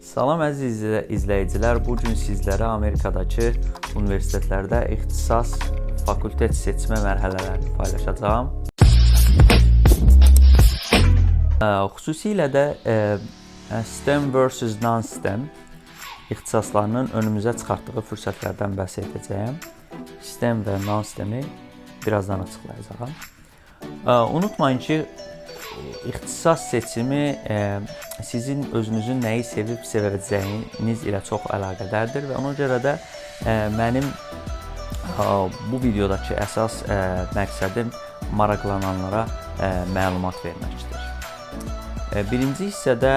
Salam əziz izləyicilər, bugün sizlərə Amerikadakı universitetlərdə ixtisas fakültet seçmə mərhələlərini paylaşacağım. Xüsusilə də STEM versus non-STEM ixtisaslarının önümüzə çıxartdığı fürsətlərdən bəhs edəcəyəm. STEM və non-STEM'i birazdan açıqlayacağam. Unutmayın ki, ixtisas seçimi sizin özünüzün nəyi sevib sevəcəyiniz ilə çox əlaqədardır və ona görə də mənim bu videodakı əsas məqsədim maraqlananlara məlumat verməkdir. Birinci hissədə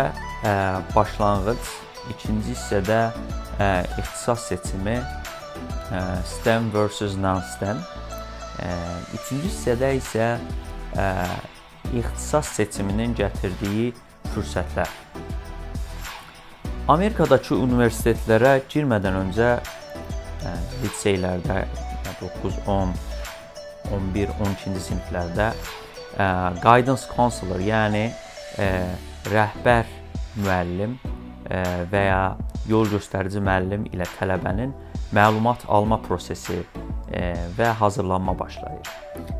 başlanğıc, ikinci hissədə ixtisas seçimi, STEM versus non-STEM, üçüncü hissədə isə ixtisas seçiminin gətirdiyi fürsətlər. Amerikadakı universitetlərə girmədən öncə liseylərdə 9, 10, 11, 12-ci siniflərdə guidance counselor, yəni rəhbər müəllim və ya yol göstərici müəllim ilə tələbənin məlumat alma prosesi və hazırlanma başlayır.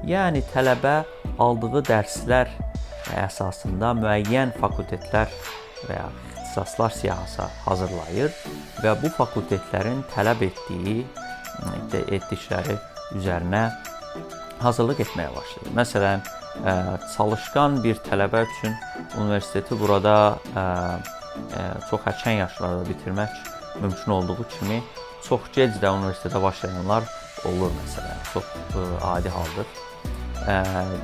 Yəni tələbə aldığı dərslər əsasında müəyyən fakültetlər və ya ixtisaslar siyahısı hazırlayır və bu fakültetlərin tələb etdikləri üzərinə hazırlıq etməyə başlayır. Məsələn, çalışqan bir tələbə üçün universiteti burada çox erkən yaşlarda bitirmək mümkün olduğu kimi çox gec də universitetə başlayanlar olur məsələn. Çox adi haldır.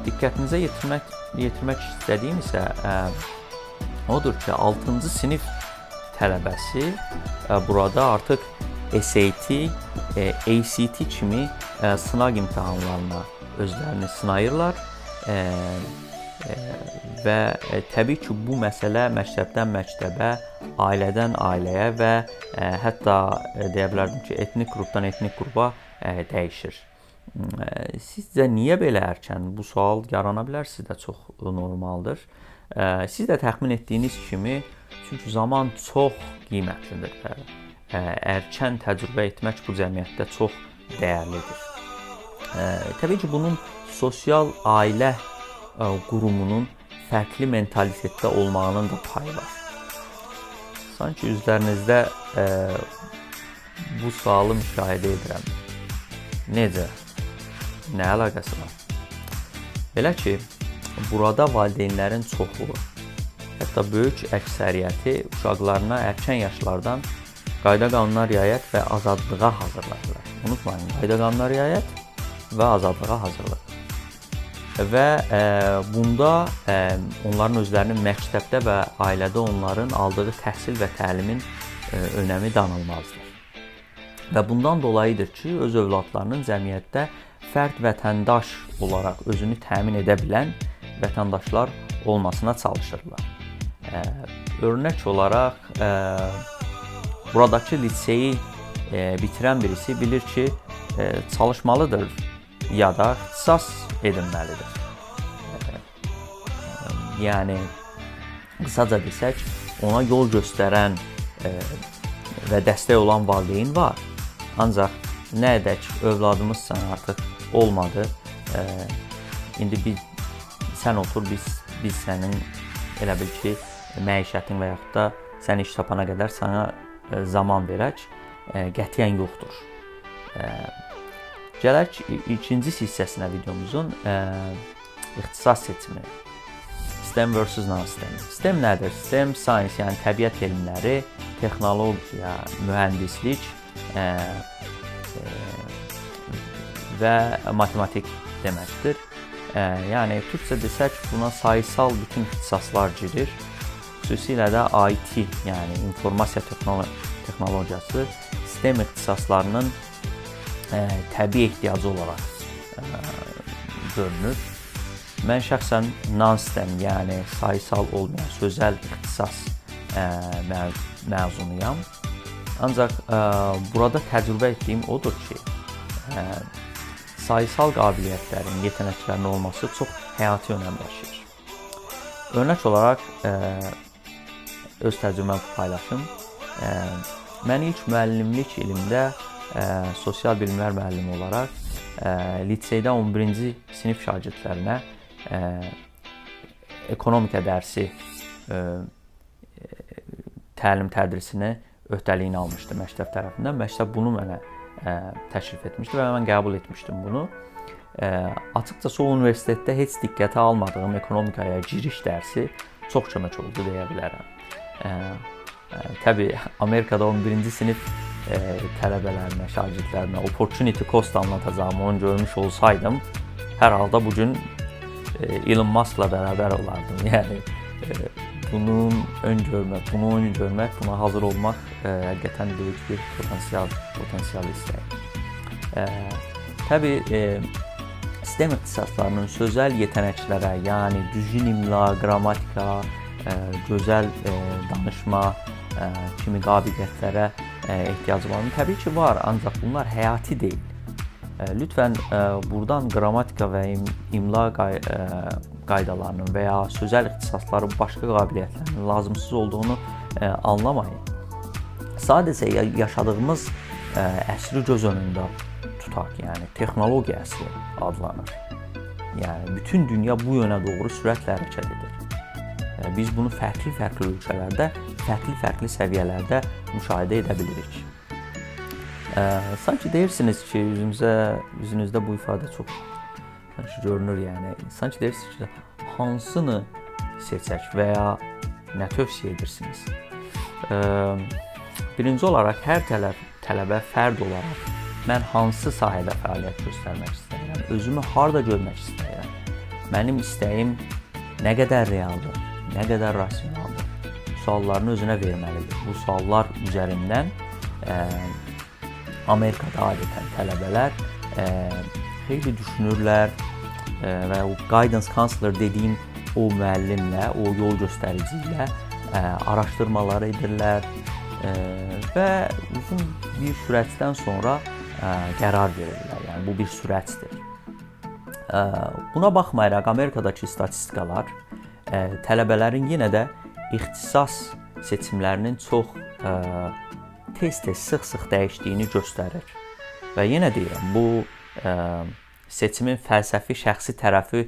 Diqqətinizə yetirmək istədiyim isə odur ki, 6-cı sinif tələbəsi burada artıq SAT, ACT kimi sınaq imtahanlarına özlərini sınayırlar və təbii ki, bu məsələ məktəbdən məktəbə, ailədən ailəyə və hətta deyə bilərdim ki, etnik qrupdan etnik qrupa dəyişir. Sizcə niyə belə erkən? Bu sual yarana bilər, sizdə çox normaldır. Siz də təxmin etdiyiniz kimi, çünki zaman çox qiymətlidir və erkən təcrübə etmək bu cəmiyyətdə çox dəyərlidir. Təbii ki, bunun sosial ailə qurumunun fərqli mentalitetdə olmağının da payı var. Sanki üzlərinizdə bu sualı müşahidə edirəm. Necə? Nə əlaqəsi var? Belə ki, burada valideynlərin çoxluğu, hətta böyük əksəriyyəti uşaqlarına erkən yaşlardan qayda-qanuna riayət və azadlığa hazırlayırlar. Unutmayın, qayda-qanuna riayət və azadlığa hazırlıq. Və bunda onların özlərinin məktəbdə və ailədə onların aldığı təhsil və təlimin önəmi danılmazdır. Və bundan dolayıdır ki, öz övladlarının cəmiyyətdə fərd vətəndaş olaraq özünü təmin edə bilən vətəndaşlar olmasına çalışırlar. Örnək olaraq, buradakı liseyi bitirən birisi bilir ki, çalışmalıdır ya da ixtisas edinməlidir. Yəni, qısaca desək, ona yol göstərən və dəstək olan valideyn var. Ancaq nə edək, övladımız sən artıq olmadı. İndi sən otur, biz sənin elə bil ki, məişətin və yaxud da sən iş tapana qədər sana zaman verək, qətiyyən yoxdur. Gələk ikinci hissəsinə videomuzun ixtisas seçimi. STEM versus non-STEM. STEM nədir? STEM science, yəni təbiət elmləri, texnologiya, mühəndislik və matematik deməkdir. Yəni, türkcə desək, buna sayısal bütün ixtisaslar girir. Xüsusilə də IT, yəni informasiya texnologiyası, STEM ixtisaslarının təbii ehtiyacı olaraq görünür. Mən şəxsən non-STEM, yəni sayısal olmayan sözel ixtisas məzunuyam. Ancaq burada təcrübə etdiyim odur ki, sayısal qabiliyyətlərin, yetenəklərin olması çox həyati önəm daşıyır. Örnək olaraq öz təcrübəmi paylaşım. Mən ilk müəllimlik ilimdə sosial bilimlər müəllimi olaraq liseydə 11-ci sinif şagirdlərinə ekonomika dərsi təlim-tədrisini öhdəliyinə almışdı məktəb tərəfindən. Məktəb bunu mənə təklif etmişdi və mən qəbul etmişdim bunu. Açıqcası o universitetdə heç diqqətə almadığım ekonomikaya giriş dərsi çox kömək oldu deyə bilərəm. Təbii Amerikada 11-ci sinif tələbələrinə, şagirdlərinə opportunity cost anlatacağımı onu görmüş olsaydım, hər halda bugün Elon Musk'la bərabər olardım. Yəni bunu görmək, buna hazır olmaq həqiqətən böyük bir potensial istəyir. Təbii sistem ixtisaslarının sözəl yetənəklərə, yəni düzgün imla, qrammatika, gözəl danışma kimi qabiliyyətlərə ehtiyacı var. Təbii ki var, ancaq bunlar həyati deyil. Lütfən buradan qrammatika və imla qaydalarının və ya sözəl ixtisasların başqa qabiliyyətlərinin lazımsız olduğunu anlamayın. Sadəcə yaşadığımız əsri göz önündə tutaq, yəni texnologiya əsri adlanır. Yəni bütün dünya bu yönə doğru sürətlə hərəkət edir. Biz bunu fərqli ölkələrdə, fərqli səviyyələrdə müşahidə edə bilirik. Sanki deyirsiniz ki, üzünüzdə bu ifadə çox görünür, yəni. Sanki deyirsiniz ki, hansını seçək və ya nə tövsiyə edirsiniz? Birinci olaraq, hər tələbə fərd olaraq mən hansı sahədə fəaliyyət göstərmək istəyirəm, özümü harda görmək istəyirəm, mənim istəyim nə qədər realdır, nə qədər rasionaldır, suallarını özünə verməlidir. Bu suallar üzərindən Amerikada adətən tələbələr xeyli düşünürlər və o guidance counselor dediyim o müəllimlə, o yol göstərici ilə araşdırmalar edirlər və uzun bir sürətdən sonra qərar verirlər. Yəni bu bir sürətdir. Buna baxmayaraq Amerikadakı statistikalar tələbələrin yenə də ixtisas seçimlərinin çox tez-tez, sıx-sıx dəyişdiyini göstərir. Və yenə deyirəm, bu seçimin fəlsəfi, şəxsi tərəfi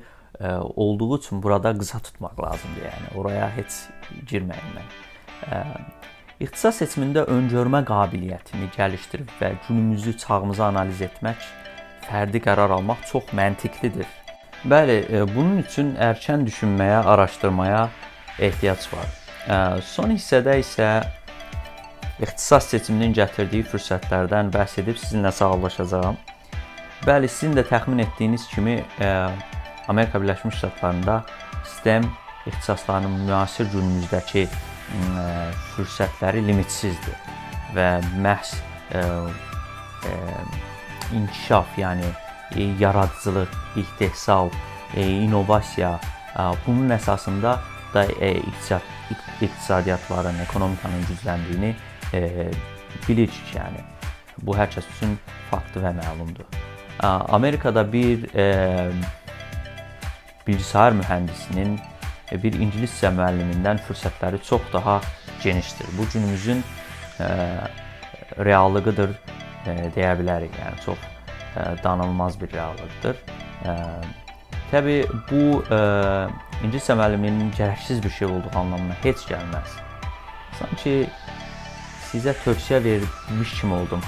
olduğu üçün burada qısa tutmaq lazımdır. Yəni oraya heç girməyim mən. İxtisas seçimində öngörmə qabiliyyətini gəlişdirib və günümüzü, çağımızı analiz etmək, fərdi qərar almaq çox məntiqlidir. Bəli, bunun üçün erkən düşünməyə, araşdırmaya ehtiyac var. Son hissədə isə ixtisas seçiminin gətirdiyi fürsətlərdən bəhs edib sizinlə sağollaşacağam. Bəli, sizin də təxmin etdiyiniz kimi Amerika Birləşmiş Ştatlarında sistem ixtisaslarının müasir günümüzdəki fürsətləri limitsizdir və məhz inkişaf, yəni yaradıcılıq, istehsal, innovasiya, bunun əsasında da iqtisadiyyatların, ekonomikanın gücləndiyini bilirik. Yəni bu hər kəs üçün faktdır və məlumdur. Amerikada bir bilgisayar mühəndisinin bir ingiliscə müəllimindən fürsətləri çox daha genişdir. Bu günümüzün reallığıdır deyə bilərik. Yəni çox danılmaz bir reallıqdır. Təbii bu ingiliscə müəlliminin gərəksiz bir şey olduğu anlamına heç gəlməz. Sanki sizə tövsiyə vermiş kimi oldum,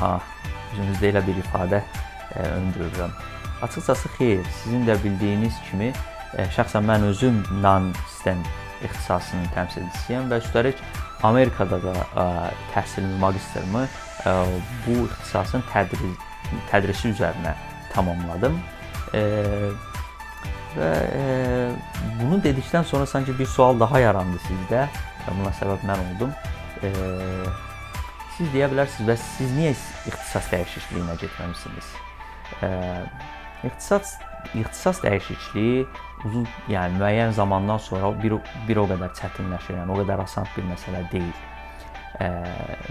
üzünüzdə elə bir ifadə öndürürəm. Açıqcası xeyr, sizin də bildiyiniz kimi şəxsən mən özüm non-sistem ixtisasının təmsilçisiyəm və üstəlik Amerikada da təhsilimi, magistrimi bu ixtisasın tədrisi üzərinə tamamladım. Və bunu dedikdən sonra sanki bir sual daha yarandı sizdə və buna səbəb mən oldum. Siz deyə bilərsiniz, və siz niyə ixtisas dəyişikliyinə getməmisiniz? İxtisas dəyişikliyi uzun, yəni müəyyən zamandan sonra bir o qədər çətinləşir, yəni o qədər asan bir məsələ deyil.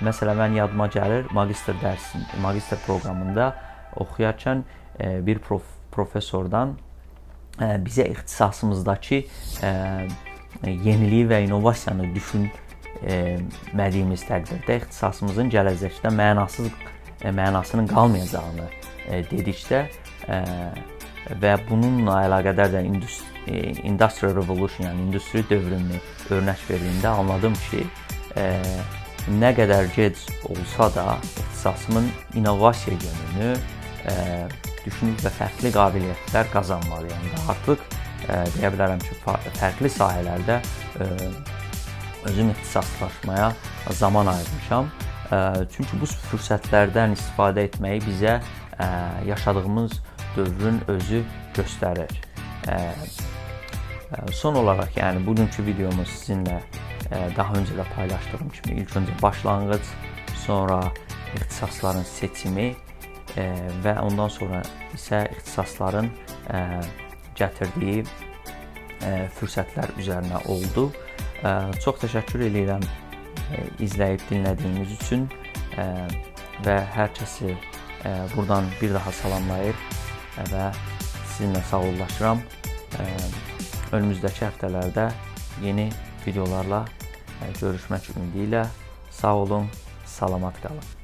Məsələn, mən yadıma gəlir, magistr proqramında oxuyarkən bir professordan bizə ixtisasımızdakı yeniliyi və innovasiyanı etmədiyimiz təqdirdə ixtisasımızın gələcəkdə mənasının qalmayacağını dedikdə və bununla əlaqədar da Industrial Revolution, yəni industri dövrünü örnək verdiyimdə anladım ki, nə qədər gec olsa da ixtisasımın innovasiya yönünü düşünüb və fərqli qabiliyyətlər qazanmalıyam. Artıq deyə bilərəm ki, fərqli sahələrdə özüm ixtisaslaşmaya zaman ayırmışam. Çünki bu fürsətlərdən istifadə etməyi bizə yaşadığımız dövrün özü göstərir. Son olaraq, yəni bugünkü videomuz sizinlə daha öncə də paylaşdığım kimi ilk öncə başlanğıc, sonra ixtisasların seçimi və ondan sonra isə ixtisasların gətirdiyi fürsətlər üzərinə oldu. Çox təşəkkür edirəm izləyib dinlədiyiniz üçün və hər kəsi buradan bir daha salamlayır və sizinlə sağollaşıram. Önümüzdəki həftələrdə yeni videolarla görüşmək ümidi ilə sağ olun, salamat qalın.